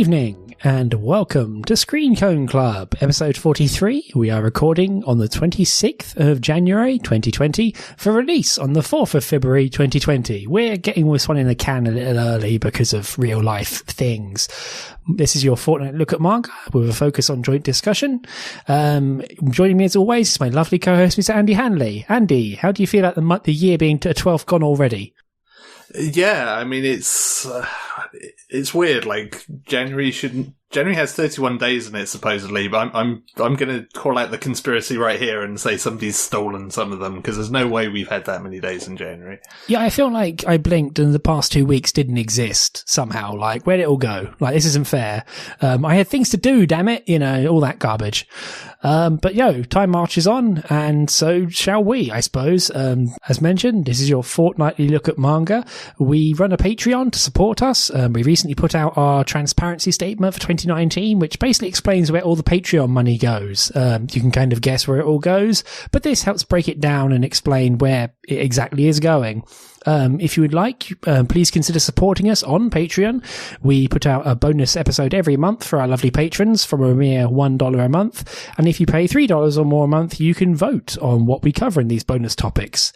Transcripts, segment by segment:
evening, and welcome to Screentone Club, episode 43. We are recording on the 26th of January 2020 for release on the 4th of February 2020. We're getting this one in the can a little early because of real life things. This is your fortnightly look at manga with a focus on joint discussion. Joining me as always is my lovely co-host, Mr. Andy Hanley. Andy, how do you feel about the year being to a 12th gone already? Yeah, I mean, it's weird. Like, January has 31 days in it, supposedly, but I'm going to call out the conspiracy right here and say somebody's stolen some of them, because there's no way we've had that many days in January. Yeah, I feel like I blinked and the past 2 weeks didn't exist somehow. Like, where'd it all go? Like, this isn't fair. I had things to do, damn it, all that garbage. But time marches on, and so shall we, I suppose. As mentioned, this is your fortnightly look at manga. We run a Patreon to support us. We recently put out our transparency statement for 2019, which basically explains where all the Patreon money goes. You can kind of guess where it all goes, but this helps break it down and explain where it exactly is going. If you would like, please consider supporting us on Patreon. We put out a bonus episode every month for our lovely patrons from a mere $1 a month. And if you pay $3 or more a month, you can vote on what we cover in these bonus topics.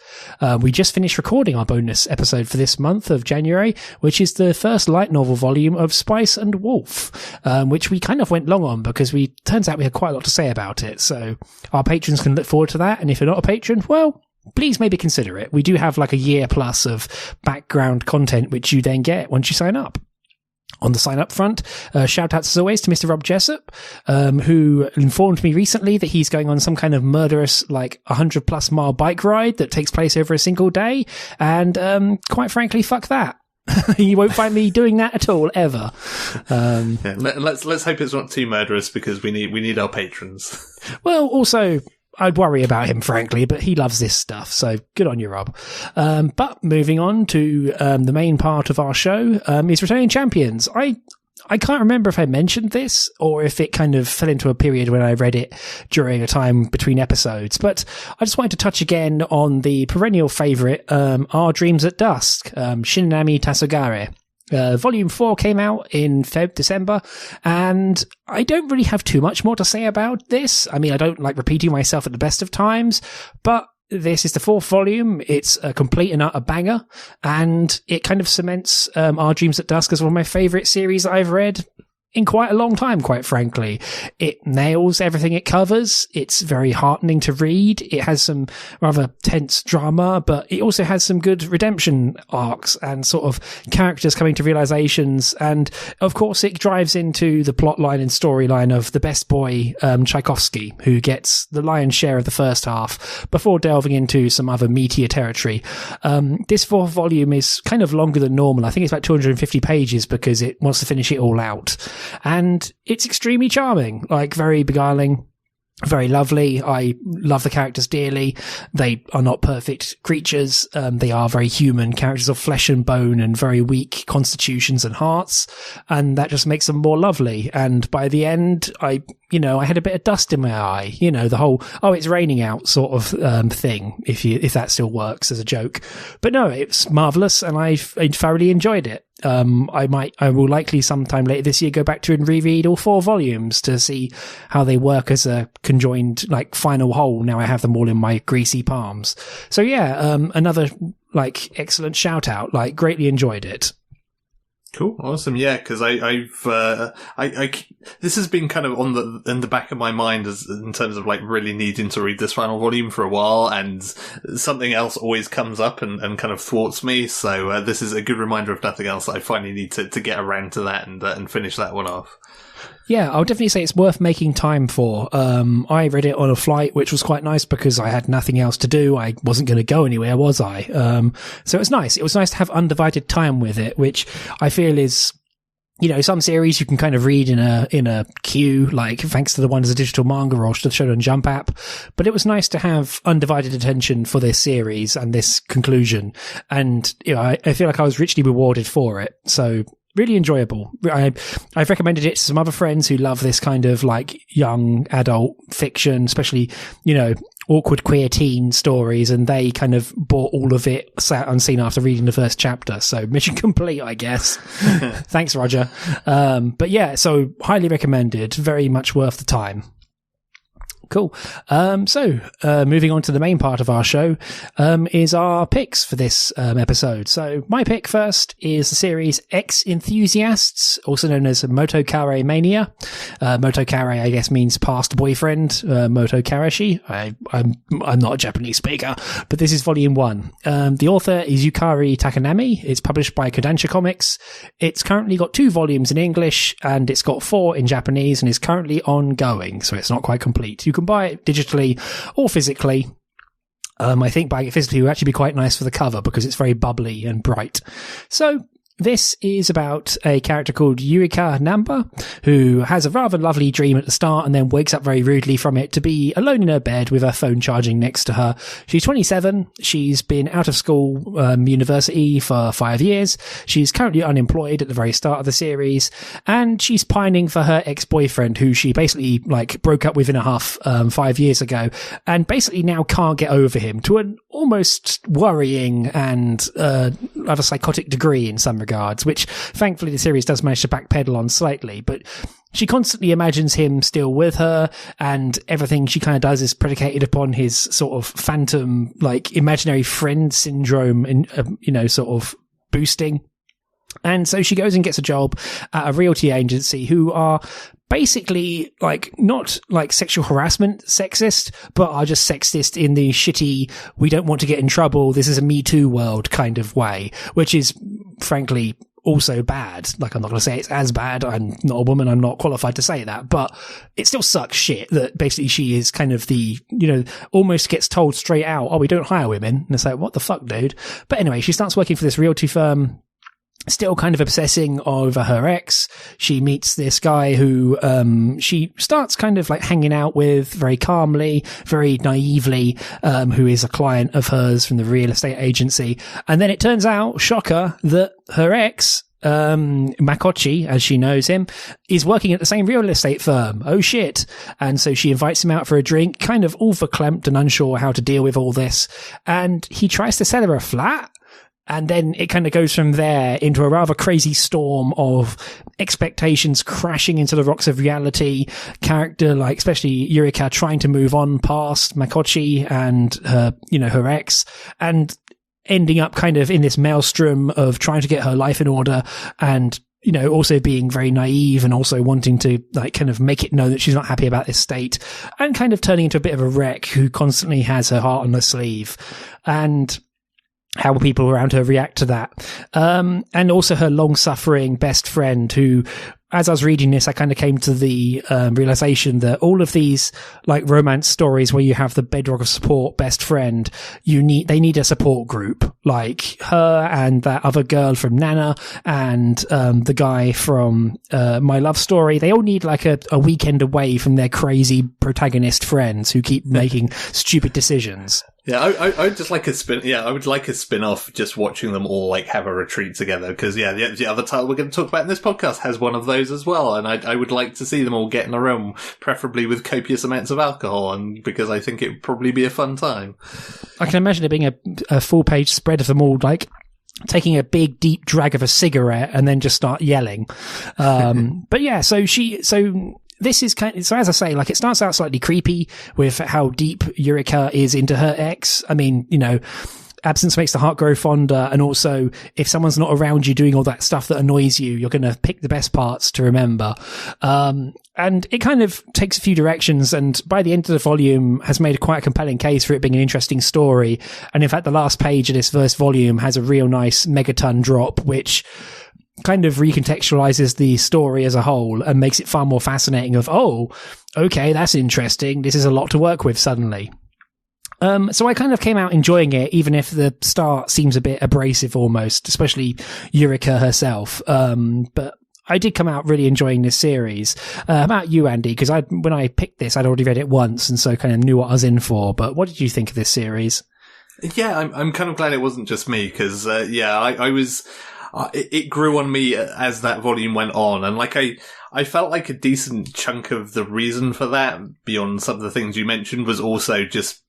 We just finished recording our bonus episode for this month of January, which is the first light novel volume of Spice and Wolf, which we kind of went long on because turns out we had quite a lot to say about it. So our patrons can look forward to that. And if you're not a patron, well, please maybe consider it. We do have like a year plus of background content, which you then get once you sign up. On the sign up front, shout outs as always to Mr. Rob Jessup, who informed me recently that he's going on some kind of murderous, 100+ mile bike ride that takes place over a single day. And, quite frankly, fuck that. You won't find me doing that at all, ever. Let's hope it's not too murderous, because we need our patrons. Well, also, I'd worry about him, frankly, but he loves this stuff, so good on you, Rob. But moving on to the main part of our show is Returning Champions. I can't remember if I mentioned this or if it kind of fell into a period when I read it during a time between episodes, but I just wanted to touch again on the perennial favourite, Our Dreams at Dusk, Shinami Tasogare. Volume 4 came out in December, and I don't really have too much more to say about this. I mean, I don't like repeating myself at the best of times, but this is the 4th volume. It's a complete and utter banger, and it kind of cements Our Dreams at Dusk as one of my favourite series I've read in quite a long time, quite frankly. It nails everything it covers. It's very heartening to read. It has some rather tense drama, but it also has some good redemption arcs and sort of characters coming to realizations. And of course, it drives into the plot line and storyline of the best boy, Tchaikovsky, who gets the lion's share of the first half before delving into some other meatier territory. This 4th volume is kind of longer than normal. I think it's about 250 pages because it wants to finish it all out. And it's extremely charming, very beguiling, very lovely. I love the characters dearly. They are not perfect creatures. They are very human characters of flesh and bone and very weak constitutions and hearts. And that just makes them more lovely. And by the end, I had a bit of dust in my eye, the whole, oh, it's raining out sort of, thing, if that still works as a joke. But no, it's marvelous, and I thoroughly enjoyed it. I will likely sometime later this year go back to and reread all 4 volumes to see how they work as a conjoined, final whole. Now I have them all in my greasy palms. So yeah, another, excellent shout out, greatly enjoyed it. Cool, awesome, yeah. Because this has been kind of in the back of my mind in terms of really needing to read this final volume for a while, and something else always comes up and kind of thwarts me. So this is a good reminder, if nothing else, that I finally need to get around to that and finish that one off. Yeah, I'll definitely say it's worth making time for. I read it on a flight, which was quite nice because I had nothing else to do. I wasn't going to go anywhere, was I? So it was nice. It was nice to have undivided time with it, which I feel is, some series you can kind of read in a queue, thanks to the one as a digital manga or the Shonen Jump app. But it was nice to have undivided attention for this series and this conclusion. And, I feel like I was richly rewarded for it. So really enjoyable. I've recommended it to some other friends who love this kind of young adult fiction, especially, awkward queer teen stories, and they kind of bought all of it sat unseen after reading the first chapter. So mission complete, I guess. Thanks, Roger. But yeah, so highly recommended. Very much worth the time. Cool. So moving on to the main part of our show, is our picks for this episode. So my pick first is the series X Enthusiasts, also known as MotoKare Mania. MotoKare, I guess, means past boyfriend. Motokareshi. I'm not a Japanese speaker, but this is volume 1. The author is Yukari Takanami. It's published by Kodansha Comics. It's currently got 2 volumes in English, and it's got 4 in Japanese, and is currently ongoing, so it's not quite complete. You can buy it digitally or physically. I think buying it physically would actually be quite nice for the cover because it's very bubbly and bright. So this is about a character called Yurika Namba, who has a rather lovely dream at the start and then wakes up very rudely from it to be alone in her bed with her phone charging next to her. She's 27. She's been out of school, university for 5 years. She's currently unemployed at the very start of the series, and she's pining for her ex-boyfriend, who she basically broke up with in a huff 5 years ago, and basically now can't get over him to an almost worrying and rather psychotic degree in some regards, which thankfully the series does manage to backpedal on slightly. But she constantly imagines him still with her, and everything she kind of does is predicated upon his sort of phantom, imaginary friend syndrome, sort of boosting. And so she goes and gets a job at a realty agency who are basically not sexual harassment sexist, but are just sexist in the shitty, we don't want to get in trouble, this is a Me Too world kind of way, which is frankly also bad. I'm not going to say it's as bad. I'm not a woman. I'm not qualified to say that, but it still sucks shit that basically she is kind of the, almost gets told straight out, oh, we don't hire women. And it's like, what the fuck, dude? But anyway, she starts working for this realty firm, still kind of obsessing over her ex. She meets this guy who she starts kind of hanging out with very calmly, very naively, who is a client of hers from the real estate agency. And then it turns out, shocker, that her ex, Makochi, as she knows him, is working at the same real estate firm. Oh shit. And so she invites him out for a drink, kind of all verklempt and unsure how to deal with all this. And he tries to sell her a flat. And then it kind of goes from there into a rather crazy storm of expectations crashing into the rocks of reality. Character, especially Yurika, trying to move on past Makochi and her, her ex, and ending up kind of in this maelstrom of trying to get her life in order, and also being very naive and also wanting to kind of make it known that she's not happy about this state, and kind of turning into a bit of a wreck who constantly has her heart on her sleeve. And how will people around her react to that? And also her long-suffering best friend who, as I was reading this, I kind of came to the realization that all of these romance stories where you have the bedrock of support best friend, they need a support group, like her and that other girl from Nana and the guy from My Love Story. They all need a weekend away from their crazy protagonist friends who keep making stupid decisions. Yeah, I would just like a spin. Yeah, I would like a spin-off, just watching them all have a retreat together. Because the other title we're going to talk about in this podcast has one of those as well, and I would like to see them all get in a room, preferably with copious amounts of alcohol, and because I think it would probably be a fun time. I can imagine it being a full-page spread of them all taking a big deep drag of a cigarette and then just start yelling. But yeah, this is so as I say, it starts out slightly creepy with how deep Yurika is into her ex. I mean, absence makes the heart grow fonder. And also, if someone's not around you doing all that stuff that annoys you, you're going to pick the best parts to remember. And it kind of takes a few directions. And by the end of the volume has made quite a compelling case for it being an interesting story. And in fact, the last page of this first volume has a real nice megaton drop, which kind of recontextualizes the story as a whole and makes it far more fascinating of, oh, okay, that's interesting. This is a lot to work with suddenly. So I kind of came out enjoying it, even if the start seems a bit abrasive almost, especially Yurika herself. But I did come out really enjoying this series. How about you, Andy? Because when I picked this, I'd already read it once and so kind of knew what I was in for. But what did you think of this series? Yeah, I'm kind of glad it wasn't just me because, I was... it grew on me as that volume went on, and I felt like a decent chunk of the reason for that, beyond some of the things you mentioned, was also just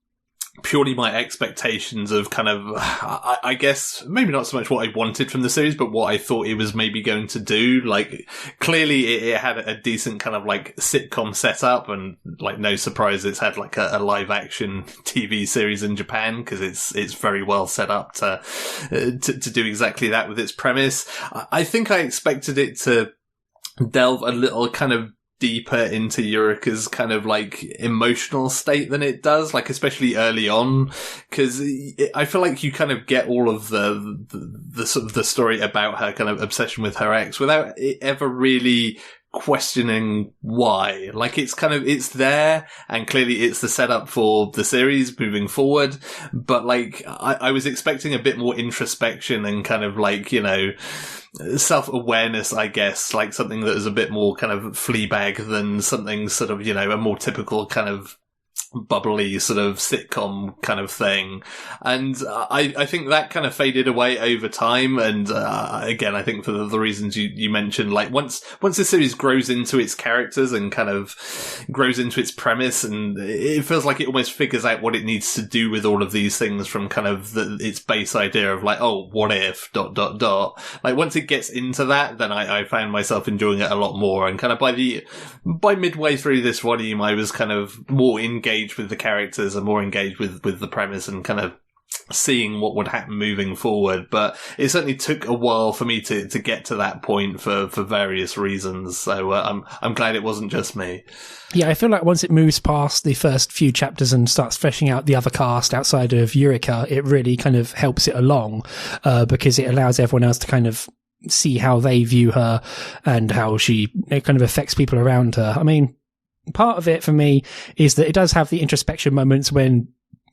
purely my expectations of kind of, I guess, maybe not so much what I wanted from the series, but what I thought it was maybe going to do. Like, clearly it had a decent kind of like sitcom setup, and like no surprise it's had like a live action TV series in Japan, because it's very well set up to do exactly that with its premise. I think I expected it to delve a little kind of deeper into Eureka's kind of like emotional state than it does, like especially early on, because I feel like you kind of get all of the sort of the story about her kind of obsession with her ex without it ever really questioning why. Like, it's kind of, it's there, and clearly it's the setup for the series moving forward, but like I was expecting a bit more introspection and kind of like, you know, self-awareness, I guess, like something that is a bit more kind of Fleabag than something sort of, you know, a more typical kind of bubbly sort of sitcom kind of thing. And I think that kind of faded away over time. And again, I think for the reasons you mentioned, like once the series grows into its characters and kind of grows into its premise, and it feels like it almost figures out what it needs to do with all of these things from kind of its base idea of like, oh, what if ... Like, once it gets into that, then I found myself enjoying it a lot more. And kind of by midway through this volume, I was kind of more engaged with the characters and more engaged with the premise and kind of seeing what would happen moving forward. But it certainly took a while for me to get to that point for various reasons. So I'm glad it wasn't just me. Yeah, I feel like once it moves past the first few chapters and starts fleshing out the other cast outside of Eureka, it really kind of helps it along, because it allows everyone else to kind of see how they view her and how it kind of affects people around her. I mean, part of it for me is that it does have the introspection moments when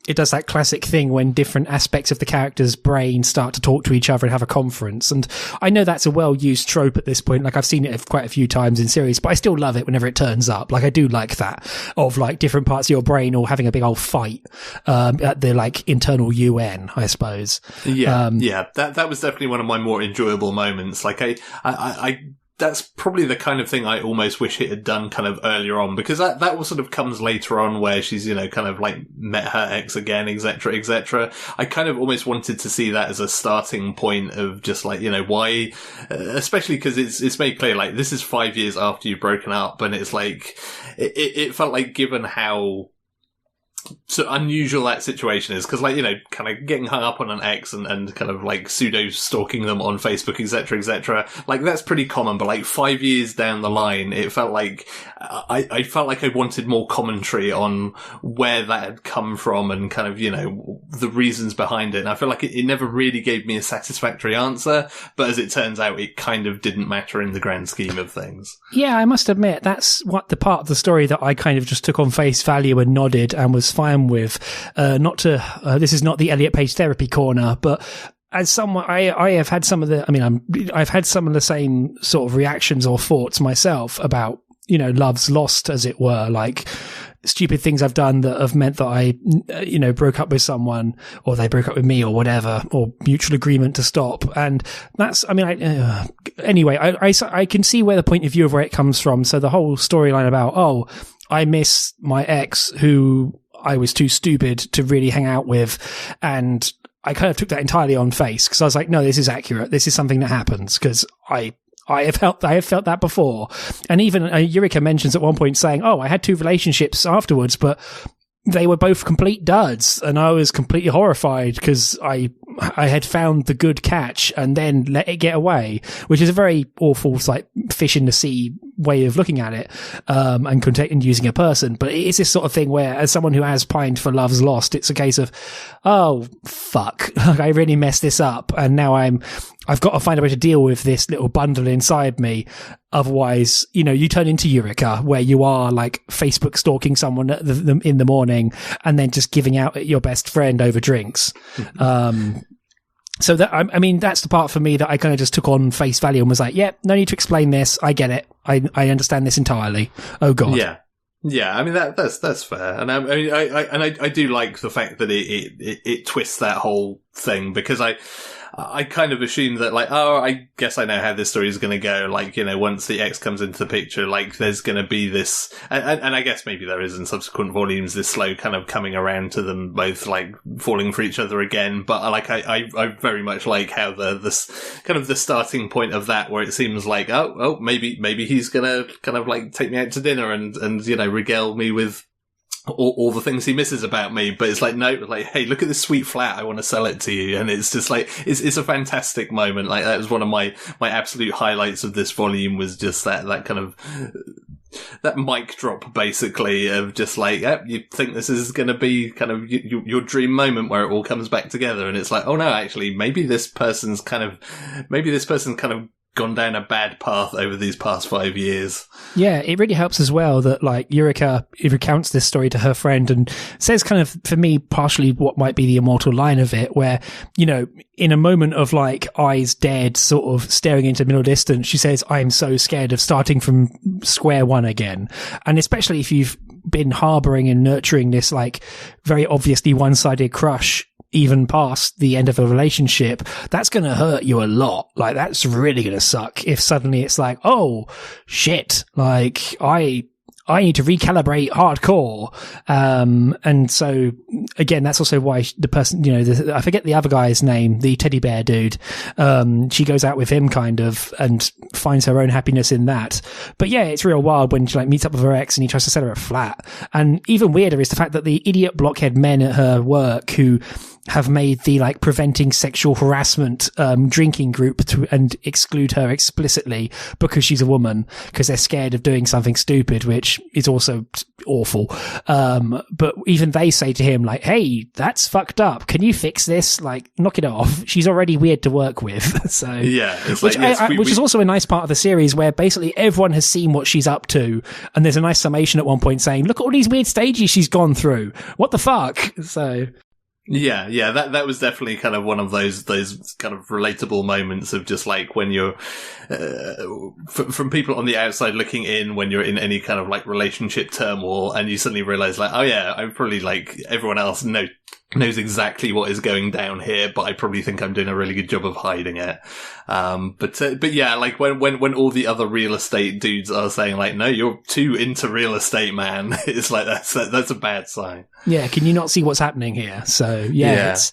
it does that classic thing when different aspects of the character's brain start to talk to each other and have a conference. And I know that's a well-used trope at this point. Like, I've seen it quite a few times in series, but I still love it whenever it turns up. Like, I do like that, of like different parts of your brain all having a big old fight at the like internal UN, I suppose. Yeah, that was definitely one of my more enjoyable moments. Like, I that's probably the kind of thing I almost wish it had done kind of earlier on, because that sort of comes later on where she's, you know, kind of like met her ex again, etc., etc. I kind of almost wanted to see that as a starting point of just like, you know, why, especially because it's made clear, like, this is 5 years after you've broken up, and it's like, it felt like, given how so unusual that situation is, because, like, you know, kind of getting hung up on an ex and kind of like pseudo stalking them on Facebook, etc., like, that's pretty common. But like 5 years down the line, it felt like I felt like I wanted more commentary on where that had come from and kind of, you know, the reasons behind it. And I feel like it never really gave me a satisfactory answer, but as it turns out, it kind of didn't matter in the grand scheme of things. Yeah, I must admit, that's what the part of the story that I kind of just took on face value and nodded and was fine with. This is not the Elliot Page therapy corner, but as someone, I have had some of the, I've had some of the same sort of reactions or thoughts myself about, you know, love's lost, as it were, like stupid things I've done that have meant that I, you know, broke up with someone, or they broke up with me, or whatever, or mutual agreement to stop. And that's, I mean, anyway, I can see where the point of view of where it comes from. So the whole storyline about, oh, I miss my ex who I was too stupid to really hang out with, and I kind of took that entirely on face, because I was like, no, this is accurate. This is something that happens, because I have felt that before. And even Eureka mentions at one point saying, oh, I had 2 relationships afterwards, but they were both complete duds. And I was completely horrified because I had found the good catch and then let it get away, which is a very awful, like, fish in the sea way of looking at it, and using a person. But it is this sort of thing where, as someone who has pined for love's lost, it's a case of, oh, fuck, I really messed this up. And now I've got to find a way to deal with this little bundle inside me. Otherwise, you know, you turn into Eureka, where you are like Facebook stalking someone in the morning and then just giving out at your best friend over drinks. So that, I mean, that's the part for me that I kind of just took on face value and was like, yeah, no need to explain this. I get it. I understand this entirely. Oh God. Yeah, I mean, that's fair. And I mean, I do like the fact that it twists that whole thing, because I kind of assumed that, like, oh, I guess I know how this story is going to go. Like, you know, once the X comes into the picture, like, there's going to be this, and I guess maybe there is in subsequent volumes, this slow kind of coming around to them both, like, falling for each other again. But, like, I very much like how this kind of the starting point of that, where it seems like, oh, maybe he's going to kind of, like, take me out to dinner and, you know, regale me with all the things he misses about me, but it's like, no, like, hey, look at this sweet flat, I want to sell it to you. And it's just like, it's a fantastic moment. Like, that was one of my absolute highlights of this volume, was just that kind of, that mic drop, basically, of just like, you think this is going to be kind of your dream moment where it all comes back together. And it's like, oh no, actually, maybe this person's kind of gone down a bad path over these past 5 years. Yeah, it really helps as well that, like, Eureka recounts this story to her friend and says kind of, for me, partially what might be the immortal line of it, where, you know, in a moment of, like, eyes dead, sort of staring into middle distance, she says, I am so scared of starting from square one again. And especially if you've been harboring and nurturing this, like, very obviously one-sided crush even past the end of a relationship, that's going to hurt you a lot. Like, that's really going to suck if suddenly it's like, oh shit, like, I need to recalibrate hardcore. And so again, that's also why the person, you know, I forget the other guy's name, the teddy bear dude. She goes out with him kind of and finds her own happiness in that. But yeah, it's real wild when she, like, meets up with her ex and he tries to sell her a flat. And even weirder is the fact that the idiot blockhead men at her work who have made the, like, preventing sexual harassment drinking group and exclude her explicitly because she's a woman, because they're scared of doing something stupid, which is also awful. But even they say to him, like, hey, that's fucked up, can you fix this? Like, knock it off. She's already weird to work with. So yeah, it's which, like, yes, which is also a nice part of the series, where basically everyone has seen what she's up to, and there's a nice summation at one point saying, look at all these weird stages she's gone through, what the fuck. So yeah, that was definitely kind of one of those kind of relatable moments of just, like, when you're, from people on the outside looking in, when you're in any kind of, like, relationship turmoil, and you suddenly realize, like, oh yeah, I'm probably, like, everyone else knows exactly what is going down here, but I probably think I'm doing a really good job of hiding it. But yeah, like, when all the other real estate dudes are saying, like, no, you're too into real estate, man, it's like, that's a bad sign. Yeah, can you not see what's happening here? So yeah. It's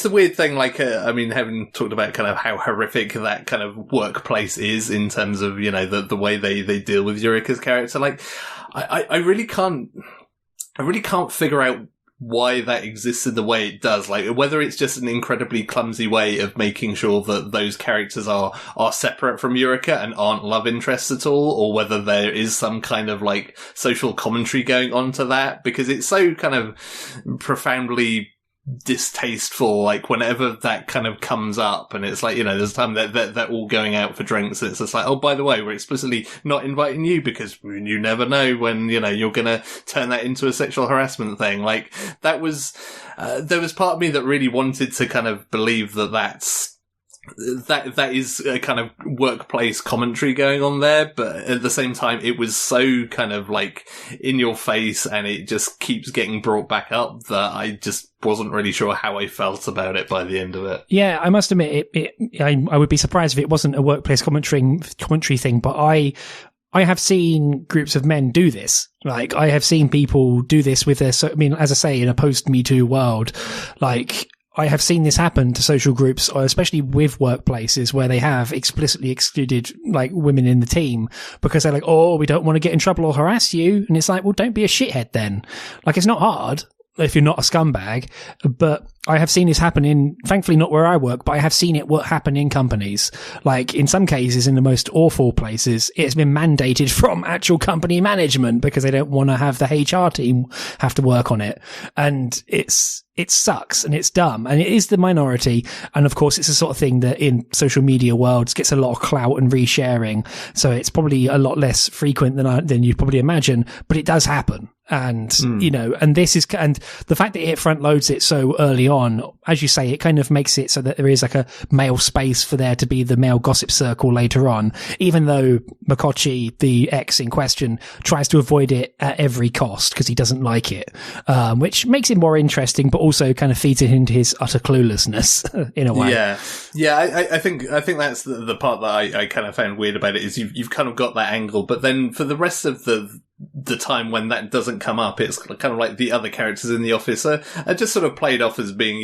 the weird thing, like, I mean, having talked about kind of how horrific that kind of workplace is in terms of, you know, the way they deal with Eureka's character, like, I really can't figure out why that exists in the way it does. Like, whether it's just an incredibly clumsy way of making sure that those characters are separate from Eureka and aren't love interests at all, or whether there is some kind of, like, social commentary going on to that, because it's so kind of profoundly distasteful, like, whenever that kind of comes up, and it's like, you know, there's a time that they're all going out for drinks, and it's just like, oh, by the way, we're explicitly not inviting you because you never know when, you know, you're gonna turn that into a sexual harassment thing. Like, that was there was part of me that really wanted to kind of believe that is a kind of workplace commentary going on there, but at the same time, it was so kind of, like, in your face, and it just keeps getting brought back up that I just wasn't really sure how I felt about it by the end of it. Yeah, I must admit, I would be surprised if it wasn't a workplace commentary thing, but I have seen groups of men do this. Like, I have seen people do this with their, I mean, as I say, in a post-Me Too world, like, I have seen this happen to social groups, or especially with workplaces where they have explicitly excluded, like, women in the team because they're like, oh, we don't want to get in trouble or harass you. And it's like, well, don't be a shithead then. Like, it's not hard if you're not a scumbag, but I have seen this happen thankfully not where I work, but I have seen it happen in companies. Like, in some cases, in the most awful places, it's been mandated from actual company management because they don't want to have the HR team have to work on it. And it sucks and it's dumb and it is the minority. And of course, it's the sort of thing that in social media worlds gets a lot of clout and resharing. So it's probably a lot less frequent than you probably imagine, but it does happen. And, and this is, and the fact that it front loads it so early on, as you say, it kind of makes it so that there is like a male space for there to be the male gossip circle later on, even though Mikochi, the ex in question, tries to avoid it at every cost because he doesn't like it, which makes it more interesting, but also kind of feeds it into his utter cluelessness in a way. Yeah. I think that's the part that I kind of found weird about it is you've kind of got that angle, but then for the rest of the time when that doesn't come up, it's kind of like the other characters in the office are just sort of played off as being,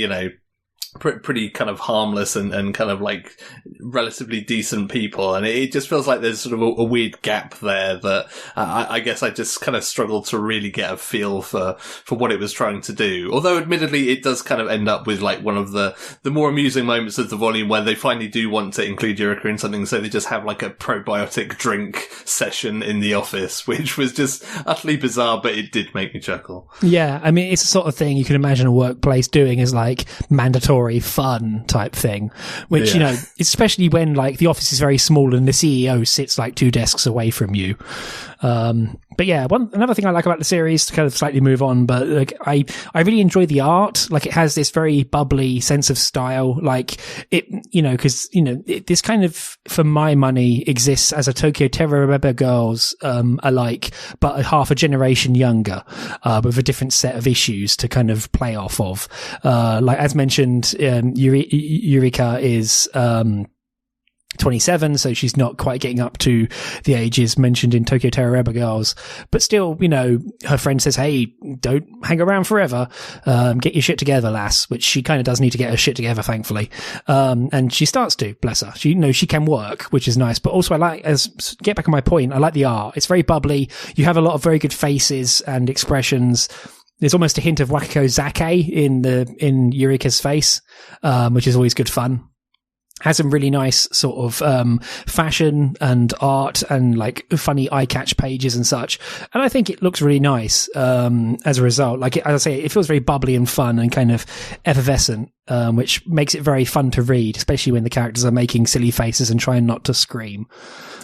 pretty kind of harmless and kind of like relatively decent people. And it just feels like there's sort of a weird gap there that I guess I just kind of struggled to really get a feel for what it was trying to do. Although admittedly it does kind of end up with like one of the more amusing moments of the volume where they finally do want to include Eureka in something, so they just have like a probiotic drink session in the office, which was just utterly bizarre, but it did make me chuckle. Yeah, I mean, it's the sort of thing you can imagine a workplace doing as like mandatory fun type thing, which, especially when like the office is very small and the CEO sits like 2 desks away from you. But yeah, another thing I like about the series, to kind of slightly move on, but like I really enjoy the art. Like it has this very bubbly sense of style. Like it, cause, this kind of, for my money, exists as a Tokyo Terror Girls, alike, but half a generation younger, with a different set of issues to kind of play off of. Like as mentioned, Eureka is, 27, so she's not quite getting up to the ages mentioned in Tokyo Terror Rebel Girls, but still, her friend says, hey, don't hang around forever, get your shit together, lass, which she kind of does need to get her shit together, thankfully. And she starts to, bless her. She can work, which is nice, but also get back on my point, I like the art. It's very bubbly. You have a lot of very good faces and expressions. There's almost a hint of Wakako Zake in Eureka's face, which is always good fun. Has some really nice sort of fashion and art and like funny eye catch pages and such, and I think it looks really nice as a result. Like as I say, it feels very bubbly and fun and kind of effervescent, which makes it very fun to read, especially when the characters are making silly faces and trying not to scream.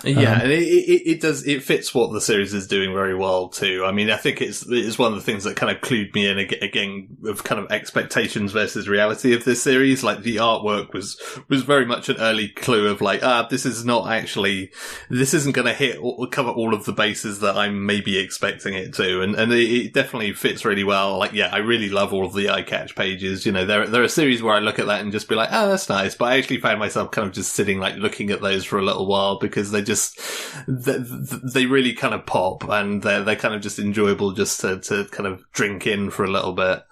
Yeah, and it fits what the series is doing very well too. I mean, I think it's one of the things that kind of clued me in again of kind of expectations versus reality of this series. Like the artwork was very much an early clue of like, this isn't going to hit or cover all of the bases that I'm maybe expecting it to, and it definitely fits really well. Like, yeah, I really love all of the eye catch pages. There are a series where I look at that and just be like, oh, that's nice, but I actually found myself kind of just sitting like looking at those for a little while because they really kind of pop, and they're kind of just enjoyable just to kind of drink in for a little bit.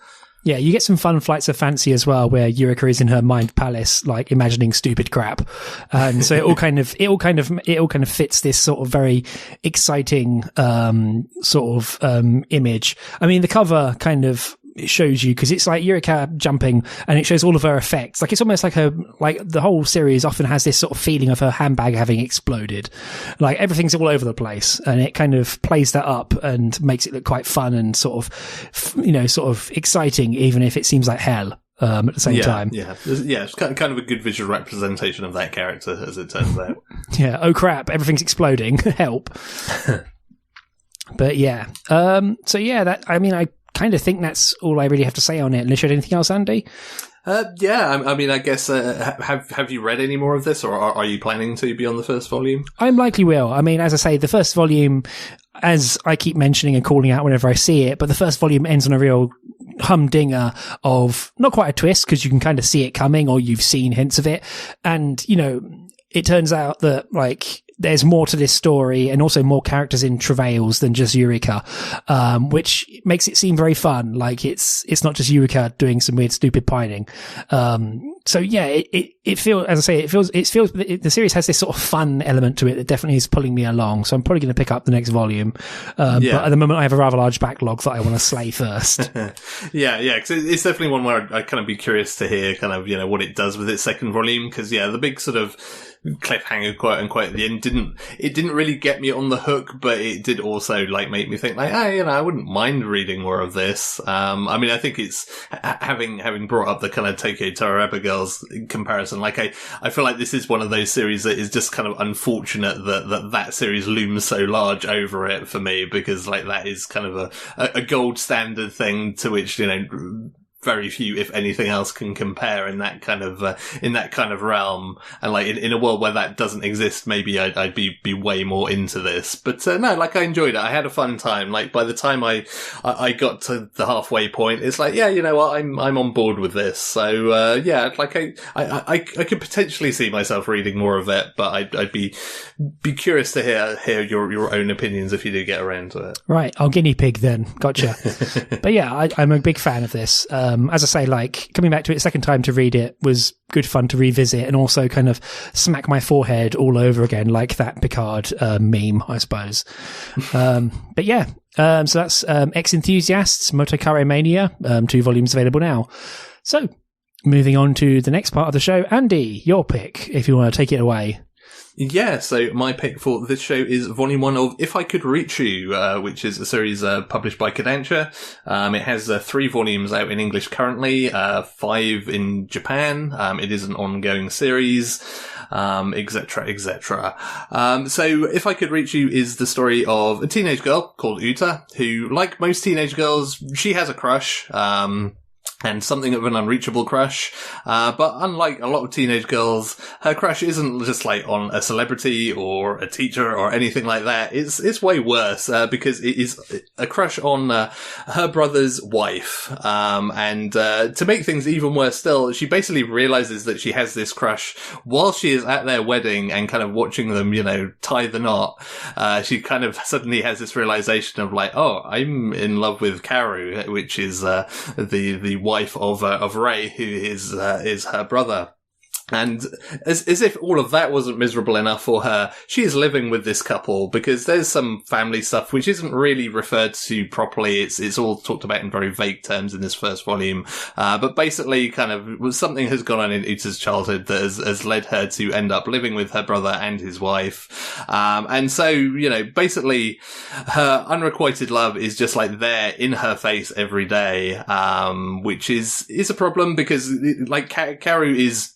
Yeah, you get some fun flights of fancy as well, where Eureka is in her mind palace, like imagining stupid crap, and so it all kind of fits this sort of very exciting image. I mean, the cover kind of shows you, because it's like Eureka jumping and it shows all of her effects. Like it's almost like the whole series often has this sort of feeling of her handbag having exploded. Like everything's all over the place, and it kind of plays that up and makes it look quite fun and sort of exciting, even if it seems like hell. At the same time. Yeah, it's kind of a good visual representation of that character, as it turns out. Yeah, oh crap, everything's exploding. Help. But yeah. I kind of think that's all I really have to say on it. Unless you had anything else, Andy? I mean, I guess, have you read any more of this, or are you planning to beyond the first volume? I likely will. I mean, as I say, the first volume, as I keep mentioning and calling out whenever I see it, but the first volume ends on a real humdinger of not quite a twist, because you can kind of see it coming, or you've seen hints of it. And, it turns out that, like, there's more to this story, and also more characters in travails than just Eureka, which makes it seem very fun. Like it's not just Eureka doing some weird, stupid pining. So yeah, it feels, as I say, it feels the series has this sort of fun element to it that definitely is pulling me along. So I'm probably going to pick up the next volume. But at the moment I have a rather large backlog that I want to slay first. Yeah, because it's definitely one where I'd kind of be curious to hear kind of, what it does with its second volume. Because the big sort of cliffhanger, quote unquote, at the end didn't really get me on the hook, but it did also like make me think like, I wouldn't mind reading more of this. I mean, I think it's having brought up the kind of Tokyo Terror Rebel Girls in comparison person. Like, I feel like this is one of those series that is just kind of unfortunate that series looms so large over it for me, because like that is kind of a gold standard thing to which, you know, very few, if anything else, can compare in that kind of realm. And like in a world where that doesn't exist, maybe I'd be way more into this. But no, like I enjoyed it. I had a fun time. Like by the time I got to the halfway point, it's like, yeah, you know what, I'm on board with this. So yeah, like I could potentially see myself reading more of it, but I'd be curious to hear your own opinions if you do get around to it. Right, I'll guinea pig then. Gotcha. But yeah, I'm a big fan of this. As I say, like coming back to it a second time to read it was good fun to revisit, and also kind of smack my forehead all over again, like that Picard meme, I suppose. But yeah, so that's Ex-Enthusiasts, MotoKare Mania, 2 volumes available now. So moving on to the next part of the show, Andy, your pick, if you want to take it away. Yeah, so my pick for this show is Volume 1 of If I Could Reach You, which is a series published by Kodansha. It has 3 volumes out in English currently, 5 in Japan. It is an ongoing series, etc., etc. So If I Could Reach You is the story of a teenage girl called Uta, who, like most teenage girls, she has a crush. And something of an unreachable crush. But unlike a lot of teenage girls, her crush isn't just like on a celebrity or a teacher or anything like that. It's way worse, because it is a crush on her brother's wife. And to make things even worse still, she basically realizes that she has this crush while she is at their wedding and kind of watching them, you know, tie the knot. She kind of suddenly has this realization of like, oh, I'm in love with Karu, which is the wife of Ray, who is her brother. And as if all of that wasn't miserable enough for her, she is living with this couple because there's some family stuff which isn't really referred to properly. It's all talked about in very vague terms in this first volume. But basically kind of something has gone on in Uta's childhood that has led her to end up living with her brother and his wife. And so, you know, basically her unrequited love is just like there in her face every day. Which is a problem because like Karu is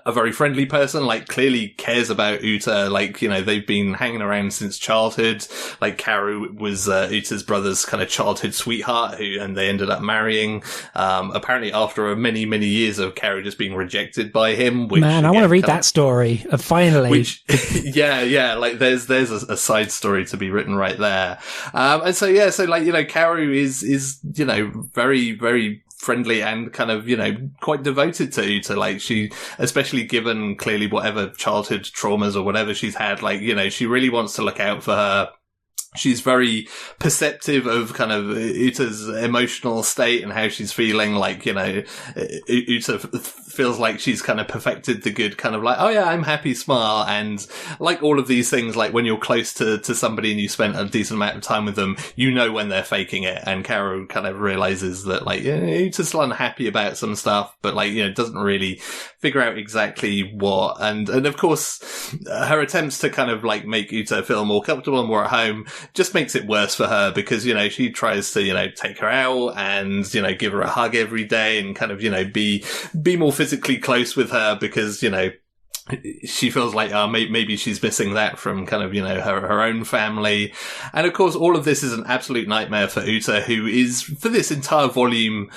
a very friendly person, like clearly cares about Uta, like, you know, they've been hanging around since childhood. Like Karu was Uta's brother's kind of childhood sweetheart and they ended up marrying, apparently after many years of Karu just being rejected by him, which, man, I want to read that story finally. Which yeah, like there's a side story to be written right there. And so yeah, so like, you know, Karu is you know, very friendly and kind of, you know, quite devoted to Uta. Like she, especially given clearly whatever childhood traumas or whatever she's had, like, you know, she really wants to look out for her. She's very perceptive of kind of Uta's emotional state and how she's feeling. Like, you know, Uta feels like she's kind of perfected the good kind of like, oh yeah, I'm happy smile. And like all of these things, like when you're close to somebody and you spent a decent amount of time with them, you know when they're faking it. And Karu kind of realizes that like, yeah, Uta's still unhappy about some stuff, but like, you know, doesn't really figure out exactly what. And of course, her attempts to kind of like make Uta feel more comfortable and more at home just makes it worse for her because, you know, she tries to, you know, take her out and, you know, give her a hug every day and kind of, you know, be more physically close with her because, you know, she feels like maybe she's missing that from kind of, you know, her own family. And of course, all of this is an absolute nightmare for Uta, who is, for this entire volume,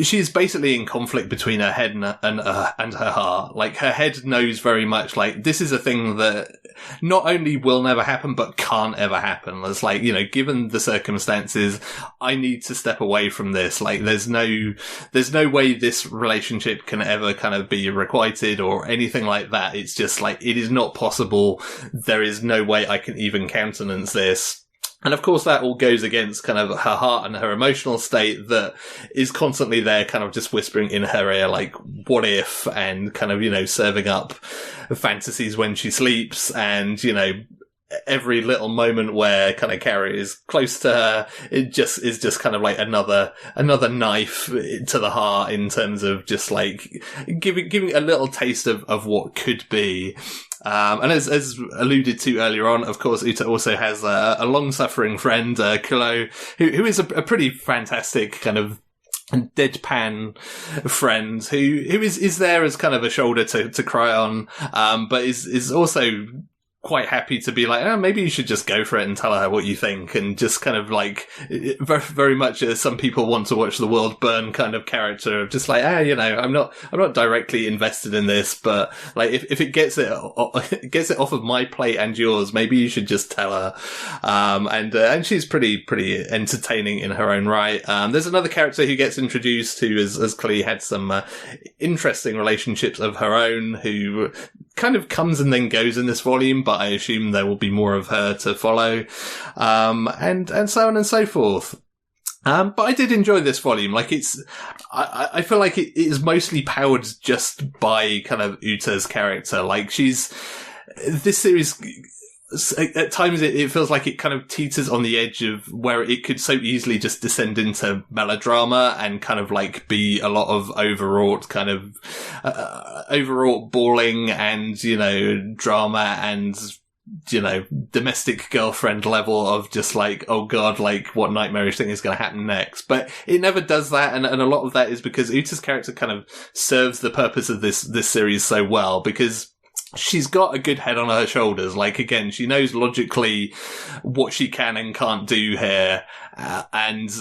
she's basically in conflict between her head and her heart. Like, her head knows very much, like, this is a thing that not only will never happen, but can't ever happen. It's like, you know, given the circumstances, I need to step away from this. Like, there's no way this relationship can ever kind of be requited or anything like that. It's just like, it is not possible. There is no way I can even countenance this. And of course that all goes against kind of her heart and her emotional state that is constantly there kind of just whispering in her ear, like, what if, and kind of, you know, serving up fantasies when she sleeps and, you know, every little moment where kind of Carrie is close to her, it just is just kind of like another knife to the heart in terms of just like giving a little taste of what could be. And as alluded to earlier on, of course, Uta also has a long-suffering friend, Kilo, who is a pretty fantastic kind of deadpan friend who is there as kind of a shoulder to cry on, but is also quite happy to be like, oh, maybe you should just go for it and tell her what you think, and just kind of like very, very much some people want to watch the world burn kind of character of just like, I'm not directly invested in this, but like if it gets it off of my plate and yours, maybe you should just tell her. And she's pretty entertaining in her own right. There's another character who gets introduced who has clearly had some interesting relationships of her own, who kind of comes and then goes in this volume, but I assume there will be more of her to follow, and so on and so forth. But I did enjoy this volume. Like I feel like it is mostly powered just by kind of Uta's character. Like this series, at times it feels like it kind of teeters on the edge of where it could so easily just descend into melodrama and kind of like be a lot of overwrought bawling and, drama and, domestic girlfriend level of just like, oh god, like what nightmarish thing is going to happen next. But it never does that. And a lot of that is because Uta's character kind of serves the purpose of this series so well, because she's got a good head on her shoulders. Like, again, she knows logically what she can and can't do here. And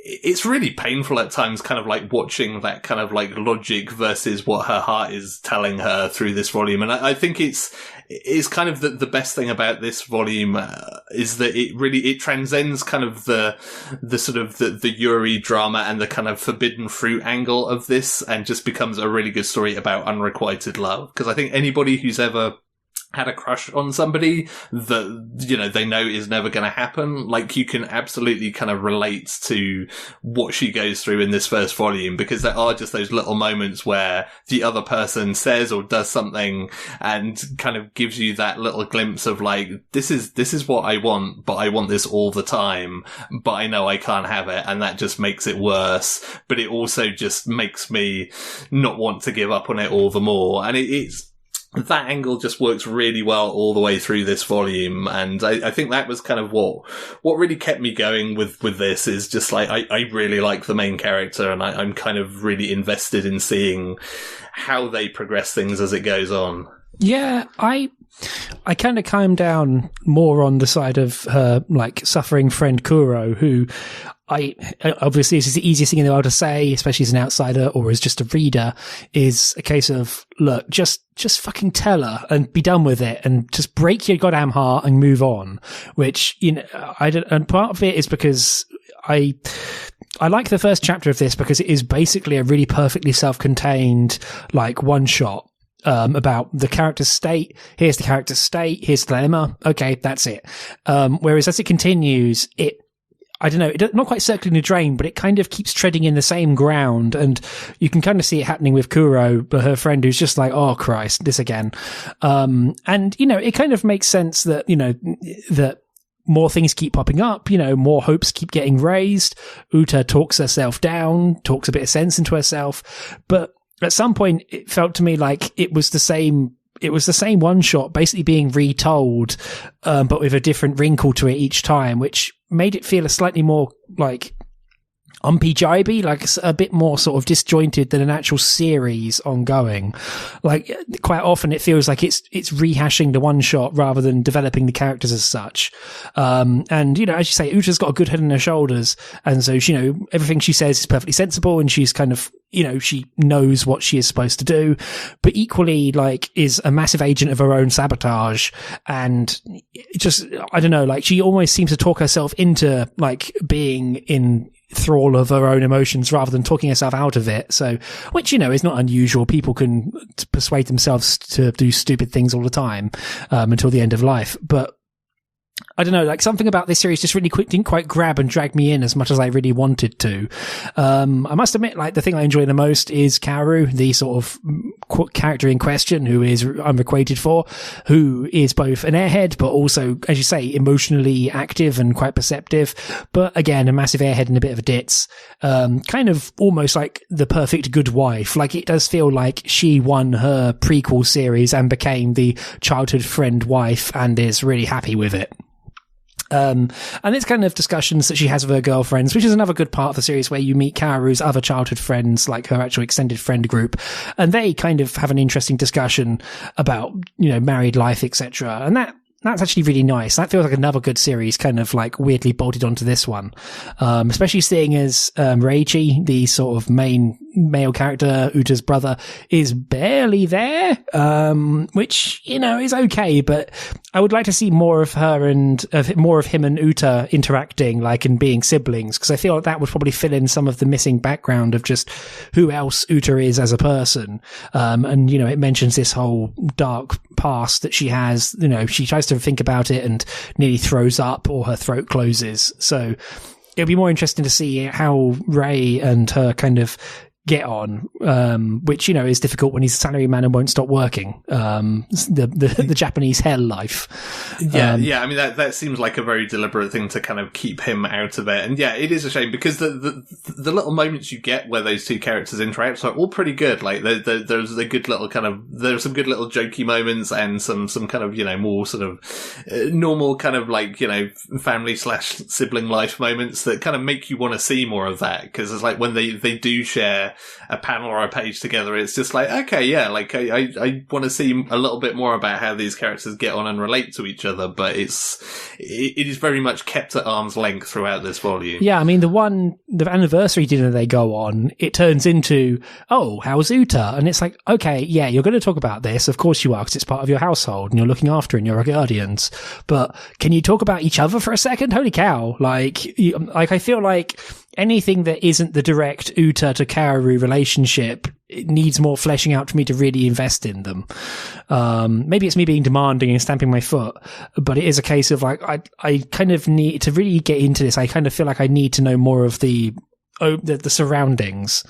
it's really painful at times, kind of like watching that kind of like logic versus what her heart is telling her through this volume. And I think it's kind of the best thing about this volume is that it transcends kind of the sort of the Yuri drama and the kind of forbidden fruit angle of this, and just becomes a really good story about unrequited love. Because I think anybody who's ever had a crush on somebody that, they know is never going to happen, like, you can absolutely kind of relate to what she goes through in this first volume, because there are just those little moments where the other person says or does something and kind of gives you that little glimpse of like, this is what I want, but I want this all the time, but I know I can't have it, and that just makes it worse, but it also just makes me not want to give up on it all the more. And it's that angle just works really well all the way through this volume, and I think that was kind of what really kept me going with this, is just like, I really like the main character, and I'm kind of really invested in seeing how they progress things as it goes on. Yeah, I kind of came down more on the side of her, like, suffering friend Kuro, who obviously this is the easiest thing in the world to say, especially as an outsider or as just a reader, is a case of, look, just fucking tell her and be done with it, and just break your goddamn heart and move on. Which, and part of it is because I like the first chapter of this because it is basically a really perfectly self-contained, like, one shot. About the character's state. Here's the character's state. Here's the dilemma. Okay, that's it. Whereas as it continues, I don't know, it's not quite circling the drain, but it kind of keeps treading in the same ground. And you can kind of see it happening with Kuro, her friend, who's just like, oh Christ, this again. And, it kind of makes sense that, that more things keep popping up, more hopes keep getting raised. Uta talks herself down, talks a bit of sense into herself. But at some point, it felt to me like it was the same one shot basically being retold, but with a different wrinkle to it each time, which made it feel a slightly more like umpy-jibey, like a bit more sort of disjointed than an actual series ongoing. Like, quite often it feels like it's rehashing the one shot rather than developing the characters as such. And, as you say, Uta's got a good head on her shoulders. And so, everything she says is perfectly sensible, and she's kind of, she knows what she is supposed to do, but equally, like, is a massive agent of her own sabotage. And just, I don't know, like, she almost seems to talk herself into, like, being in thrall of her own emotions rather than talking herself out of it. So, which, is not unusual. People can persuade themselves to do stupid things all the time, until the end of life. But I don't know, like, something about this series just really didn't quite grab and drag me in as much as I really wanted to. I must admit, like, the thing I enjoy the most is Kaoru, the sort of character in question who is unrequited for, who is both an airhead, but also, as you say, emotionally active and quite perceptive. But again, a massive airhead and a bit of a ditz. Kind of almost like the perfect good wife. Like, it does feel like she won her prequel series and became the childhood friend wife and is really happy with it. And it's kind of discussions that she has with her girlfriends, which is another good part of the series where you meet Kaoru's other childhood friends, like her actual extended friend group, and they kind of have an interesting discussion about, married life, etc. And that's actually really nice. That feels like another good series, kind of like weirdly bolted onto this one. Especially seeing as Reichi, the sort of main male character, Uta's brother, is barely there, which, is okay, but I would like to see more of her and more of him and Uta interacting, like, and being siblings, because I feel like that would probably fill in some of the missing background of just who else Uta is as a person. And, it mentions this whole dark past that she has. She tries to think about it and nearly throws up or her throat closes. So it'll be more interesting to see how Ray and her kind of get on, which, is difficult when he's a salaryman and won't stop working. The Japanese hell life. Yeah. I mean, that seems like a very deliberate thing to kind of keep him out of it. And yeah, it is a shame because the little moments you get where those two characters interact are all pretty good. Like there's a good little there's some good little jokey moments and some kind of, more sort of normal kind of like, family/sibling life moments that kind of make you want to see more of that. Cause it's like when they do share a panel or a page together, it's just like, okay, yeah, like I want to see a little bit more about how these characters get on and relate to each other, but it is very much kept at arm's length throughout this volume. Yeah, I mean, the anniversary dinner they go on, it turns into, oh, how's Uta? And it's like, okay, yeah, you're going to talk about this, of course you are, because it's part of your household and you're looking after and you're guardians, but can you talk about each other for a second? Holy cow. Like I feel like anything that isn't the direct Uta to Kaoru relationship, it needs more fleshing out for me to really invest in them. Maybe it's me being demanding and stamping my foot, but it is a case of like, I kind of need to really get into this. I kind of feel like I need to know more of the surroundings.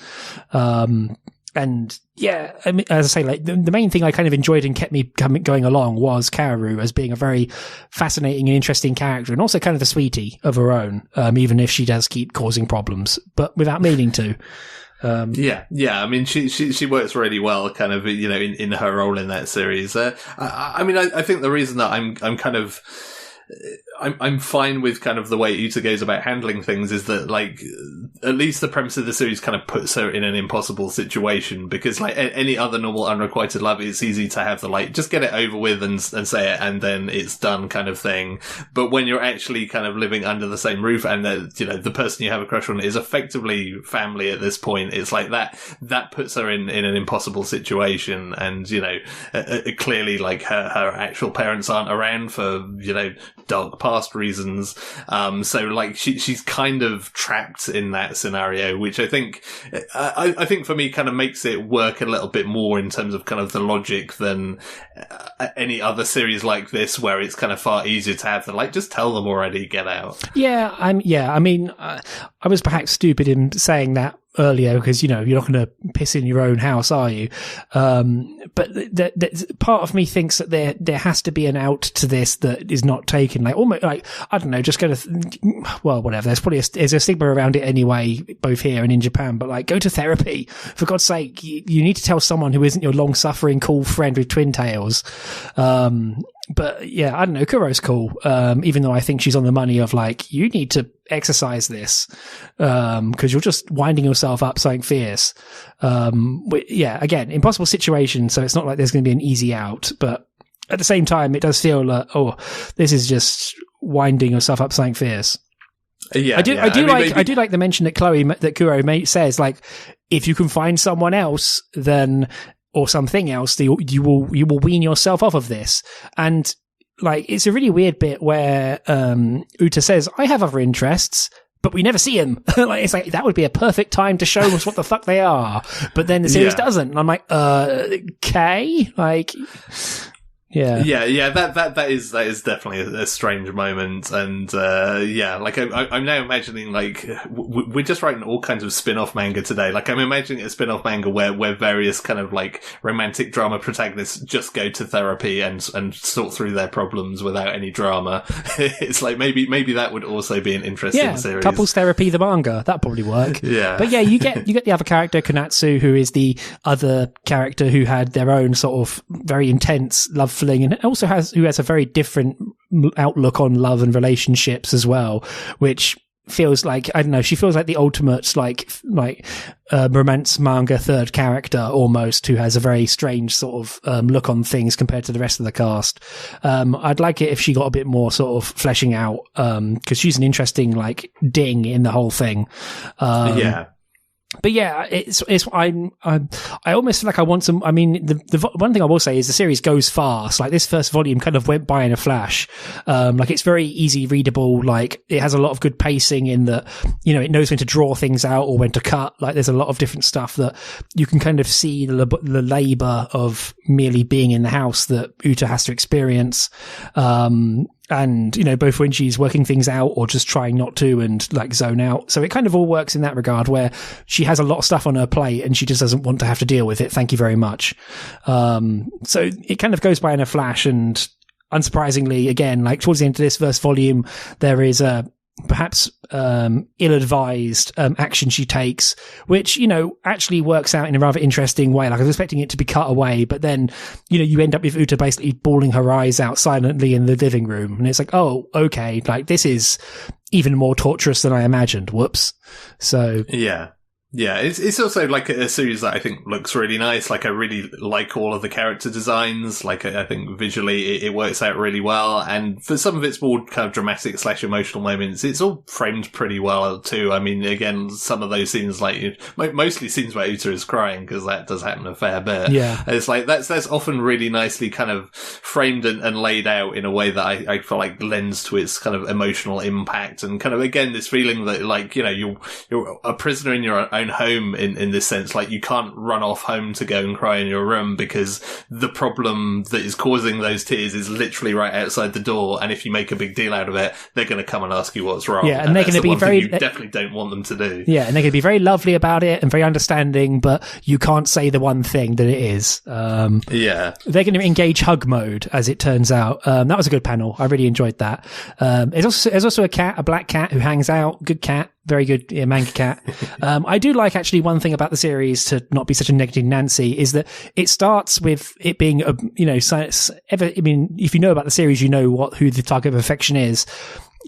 And yeah, I mean, as I say, like the main thing I kind of enjoyed and kept me going along was Kaoru as being a very fascinating and interesting character, and also kind of the sweetie of her own, even if she does keep causing problems, but without meaning to. Yeah. I mean, she works really well, kind of, in her role in that series. I mean, I think the reason that I'm kind of, I'm fine with kind of the way Uta goes about handling things is that, like, at least the premise of the series kind of puts her in an impossible situation, because like any other normal unrequited love, it's easy to have the like, just get it over with and say it and then it's done kind of thing. But when you're actually kind of living under the same roof and the person you have a crush on is effectively family at this point, it's like that puts her in an impossible situation. And, clearly like her actual parents aren't around for, dark past reasons. So like she's kind of trapped in that scenario, which I think for me kind of makes it work a little bit more in terms of kind of the logic than any other series like this, where it's kind of far easier to have the like, just tell them already, get out. Yeah. I mean, I was perhaps stupid in saying that earlier, because you're not going to piss in your own house, are you? But part of me thinks that there has to be an out to this that is not taken. Like almost like, I don't know, just go to well, whatever. There's a stigma around it anyway, both here and in Japan. But like, go to therapy for God's sake. You need to tell someone who isn't your long-suffering cool friend with twin tails. But yeah, I don't know. Kuro's cool. Even though I think she's on the money of like, you need to exercise this, cause you're just winding yourself up something fierce. Yeah, again, impossible situation. So it's not like there's going to be an easy out, but at the same time, it does feel like, this is just winding yourself up something fierce. Yeah, I do like the mention that Kuro says, like, if you can find someone else, then, or something else, you will wean yourself off of this. And like, it's a really weird bit where Uta says, I have other interests, but we never see him. Like, it's like, that would be a perfect time to show us what the fuck they are. But then the series doesn't. And I'm like, okay, like, yeah. That is definitely a strange moment, and like I'm now imagining like we're just writing all kinds of spin-off manga today. Like I'm imagining a spin-off manga where various kind of like romantic drama protagonists just go to therapy and sort through their problems without any drama. It's like maybe that would also be an interesting series. Couples therapy, the manga, that'd probably work. Yeah, but yeah, you get the other character Konatsu, who is the other character who had their own sort of very intense love fling, and also who has a very different outlook on love and relationships as well, which feels like, I don't know, she feels like the ultimate romance manga third character almost, who has a very strange sort of look on things compared to the rest of the cast. I'd like it if she got a bit more sort of fleshing out, because she's an interesting like ding in the whole thing. But yeah, I almost feel like I want some. I mean, the one thing I will say is the series goes fast. Like, this first volume kind of went by in a flash. Like, it's very easy readable. Like, it has a lot of good pacing in that, you know, it knows when to draw things out or when to cut. Like, there's a lot of different stuff that you can kind of see the labor of merely being in the house that Uta has to experience. And, you know, both when she's working things out or just trying not to and like zone out. So it kind of all works in that regard, where she has a lot of stuff on her plate and she just doesn't want to have to deal with it. Thank you very much. So it kind of goes by in a flash, and unsurprisingly, again, like towards the end of this first volume, there is a perhaps ill-advised action she takes, which, you know, actually works out in a rather interesting way. Like, I was expecting it to be cut away, but then, you know, you end up with Uta basically bawling her eyes out silently in the living room, and it's like, oh, okay, like, this is even more torturous than I imagined. Whoops. So Yeah, it's also like a series that I think looks really nice. Like, I really like all of the character designs. Like, I think visually it works out really well. And for some of its more kind of dramatic / emotional moments, it's all framed pretty well too. I mean, again, some of those scenes, like mostly scenes where Uta is crying, because that does happen a fair bit. Yeah, it's like that's often really nicely kind of framed and laid out in a way that I feel like lends to its kind of emotional impact, and kind of, again, this feeling that, like, you know, you're a prisoner in your own home in this sense. Like, you can't run off home to go and cry in your room, because the problem that is causing those tears is literally right outside the door, and if you make a big deal out of it, they're going to come and ask you what's wrong. Yeah, and they're going to be very, you definitely don't want them to do. Yeah, and they're going to be very lovely about it and very understanding, but you can't say the one thing that it is. They're going to engage hug mode, as it turns out. That was a good panel. I really enjoyed that. There's also a black cat who hangs out. Good cat. Very good manga cat. I do like, actually, one thing about the series, to not be such a negative Nancy, is that it starts with it being if you know about the series, you know who the target of affection is.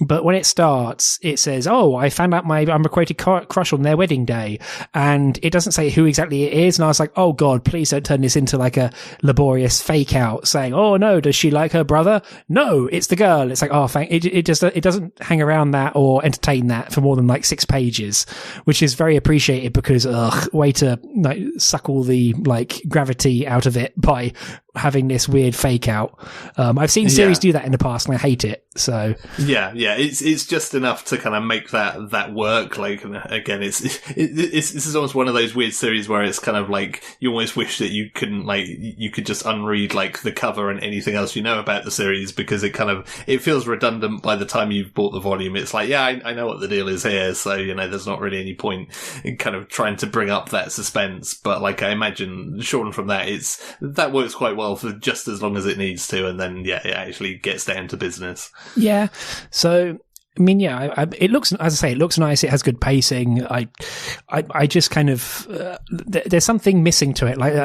But when it starts, it says, oh, I found out my unrequited crush on their wedding day. And it doesn't say who exactly it is. And I was like, oh God, please don't turn this into like a laborious fake out saying, oh no, does she like her brother? No, it's the girl. It's like, oh, it doesn't hang around that or entertain that for more than like 6 pages, which is very appreciated, because, way to like suck all the like gravity out of it by having this weird fake out. I've seen series do that in the past, and I hate it. So yeah, it's just enough to kind of make that work. Like, again, this is almost one of those weird series where it's kind of like you almost wish that you couldn't, like, you could just unread like the cover and anything else you know about the series, because it feels redundant by the time you've bought the volume. It's like, yeah, I know what the deal is here, so, you know, there's not really any point in kind of trying to bring up that suspense. But like, I imagine, short from that, that works quite well for just as long as it needs to, and then it actually gets down to business. Yeah. So, I mean, yeah, it looks, as I say, it looks nice. It has good pacing. I just kind of, there's something missing to it. Like,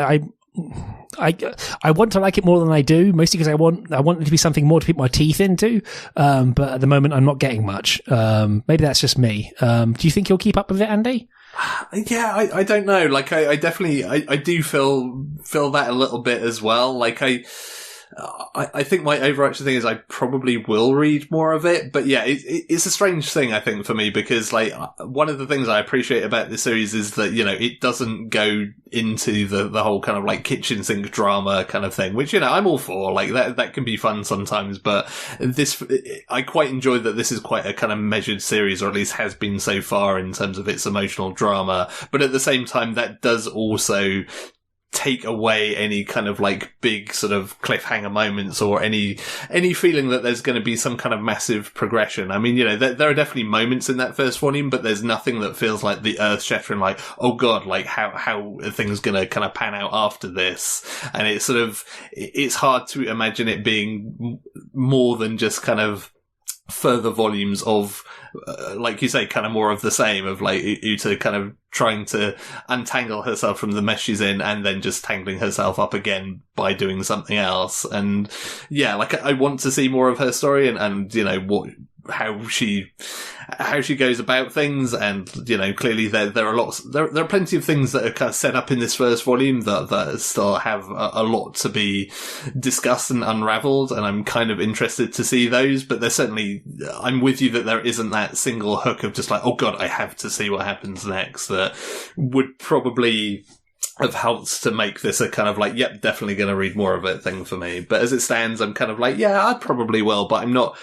I want to like it more than I do, mostly because I want it to be something more to put my teeth into. But at the moment, I'm not getting much. Maybe that's just me. Do you think you'll keep up with it, Andy? Yeah, I don't know. Like, I definitely, I do feel that a little bit as well. Like, I think my overarching thing is I probably will read more of it, but yeah, it's a strange thing, I think, for me, because like, one of the things I appreciate about this series is that, you know, it doesn't go into the whole kind of like kitchen sink drama kind of thing, which, you know, I'm all for. Like, that can be fun sometimes, but I quite enjoy that this is quite a kind of measured series, or at least has been so far, in terms of its emotional drama. But at the same time, that does also take away any kind of like big sort of cliffhanger moments, or any feeling that there's going to be some kind of massive progression. I mean, you know, there are definitely moments in that first volume, but there's nothing that feels like the earth-shattering, like, oh God, like how are things going to kind of pan out after this? And it's hard to imagine it being more than just kind of further volumes of, like you say, kind of more of the same, of like Uta kind of trying to untangle herself from the mess she's in and then just tangling herself up again by doing something else. And yeah, like I want to see more of her story and you know, how she goes about things, and you know, clearly there are plenty of things that are kind of set up in this first volume that still have a lot to be discussed and unraveled, and I'm kind of interested to see those. But there's certainly, I'm with you that there isn't that single hook of just like, oh god, I have to see what happens next, that would probably have helped to make this a kind of like, yep, definitely going to read more of it thing for me. But as it stands, I'm kind of like, yeah, I probably will, but I'm not.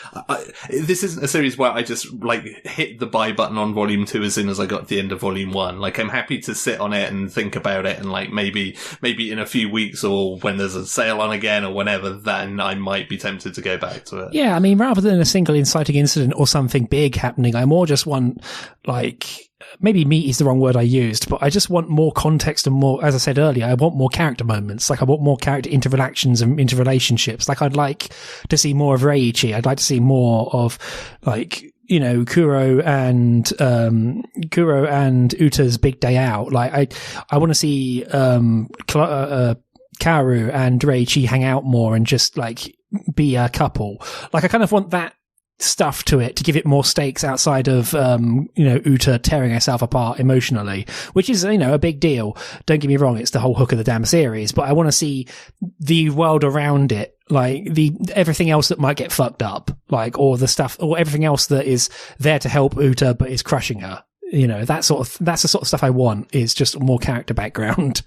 This isn't a series where I just like hit the buy button on volume 2 as soon as I got to the end of volume 1. Like, I'm happy to sit on it and think about it, and like maybe in a few weeks or when there's a sale on again or whenever, then I might be tempted to go back to it. Yeah, I mean, rather than a single inciting incident or something big happening, I more just want like, maybe meat is the wrong word I used, but I just want more context and more, as I said earlier, I want more character moments. Like, I want more character interactions and interrelationships. Like, I'd like to see more of Reiichi. I'd like to see more of, like, you know, Kuro and Uta's big day out. Like, I want to see, Kaoru and Reiichi hang out more and just, like, be a couple. Like, I kind of want that stuff to it to give it more stakes outside of you know, Uta tearing herself apart emotionally, which is, you know, a big deal. Don't get me wrong, it's the whole hook of the damn series, but I want to see the world around it, like everything else that might get fucked up, like, or the stuff, or everything else that is there to help Uta but is crushing her. You know, that's the sort of stuff I want, is just more character background.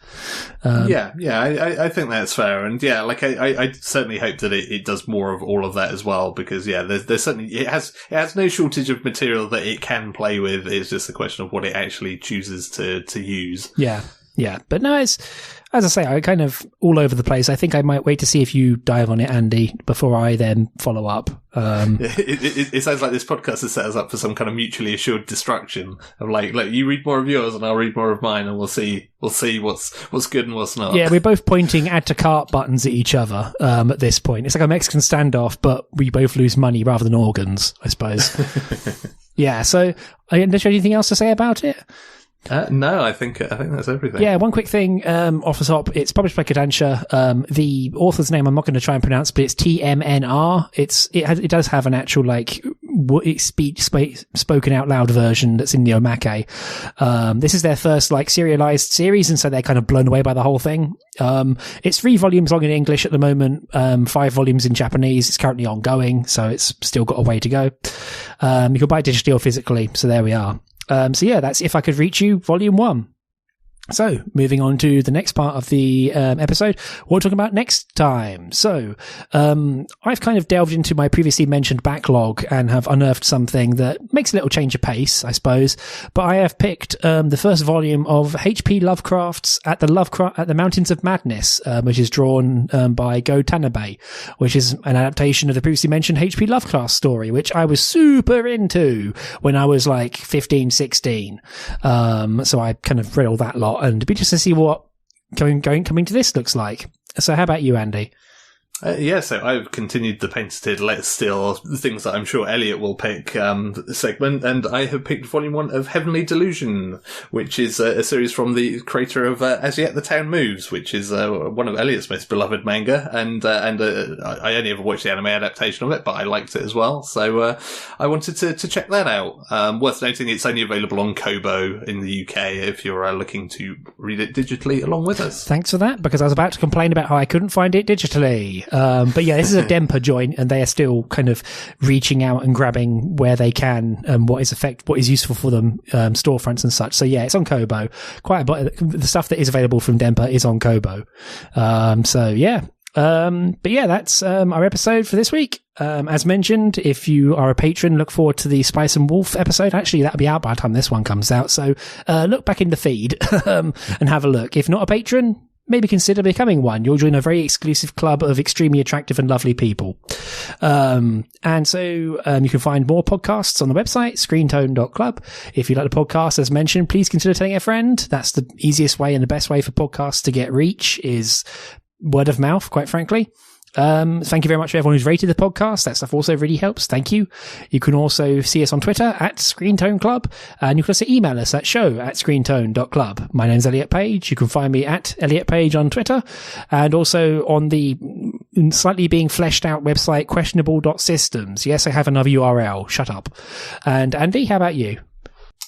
I think that's fair. And yeah, like I certainly hope that it does more of all of that as well, because yeah, there's certainly, it has no shortage of material that it can play with. It's just a question of what it actually chooses to use. Yeah. But no, it's, as I say, I'm kind of all over the place. I think I might wait to see if you dive on it, Andy, before I then follow up. It sounds like this podcast has set us up for some kind of mutually assured destruction of like, look, you read more of yours and I'll read more of mine, and we'll see what's good and what's not. Yeah, we're both pointing add to cart buttons at each other at this point. It's like a Mexican standoff, but we both lose money rather than organs, I suppose. Yeah, so is there anything else to say about it? No, I think that's everything. Yeah, one quick thing off the top. It's published by Kodansha. The author's name I'm not going to try and pronounce, but it's TMNR. It does have an actual like spoken out loud version that's in the omake. This is their first like serialized series, and so they're kind of blown away by the whole thing. It's 3 volumes long in English at the moment, 5 volumes in Japanese. It's currently ongoing, so it's still got a way to go. You can buy it digitally or physically, so there we are. So yeah, that's If I Could Reach You, Volume 1. So, moving on to the next part of the episode, what we're talking about next time. So, I've kind of delved into my previously mentioned backlog and have unearthed something that makes a little change of pace, I suppose. But I have picked the first volume of H.P. Lovecraft's At the Mountains of Madness, which is drawn by Go Tanabe, which is an adaptation of the previously mentioned H.P. Lovecraft story, which I was super into when I was like 15, 16. So I kind of read all that lot. And it'd be just to see what coming to this looks like. So how about you, Andy? So I've continued the painted Let's Steal things that I'm sure Elliot will pick segment, and I have picked Volume 1 of Heavenly Delusion, which is a series from the creator of As Yet the Town Moves, which is one of Elliot's most beloved manga, and I only ever watched the anime adaptation of it, but I liked it as well, so I wanted to check that out. Worth noting, it's only available on Kobo in the UK if you're looking to read it digitally along with us. Thanks for that, because I was about to complain about how I couldn't find it digitally. But yeah, this is a Dempa joint, and they are still kind of reaching out and grabbing where they can, what is useful for them, storefronts and such. So yeah, it's on Kobo. Quite a bit. The stuff that is available from Dempa is on Kobo. So yeah. But yeah, that's our episode for this week. As mentioned, if you are a patron, look forward to the Spice and Wolf episode. Actually, that'll be out by the time this one comes out. So look back in the feed and have a look. If not a patron, maybe consider becoming one. You'll join a very exclusive club of extremely attractive and lovely people. And so you can find more podcasts on the website, screentone.club. If you like the podcast, as mentioned, please consider telling a friend. That's the easiest way and the best way for podcasts to get reach, is word of mouth, quite frankly. Thank you very much to everyone who's rated the podcast. That stuff also really helps. Thank you. You can also see us on Twitter at Screentone Club, and you can also email us at show@screentone.club. My name's Elliot Page. You can find me at Elliot Page on Twitter, and also on the slightly being fleshed out website questionable.systems. Yes, I have another URL. Shut up. And Andy, how about you?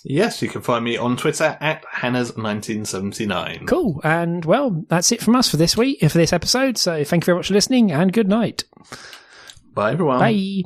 Yes, you can find me on Twitter at Hannah's1979. Cool. And, well, that's it from us for this week, for this episode. So thank you very much for listening, and good night. Bye, everyone. Bye.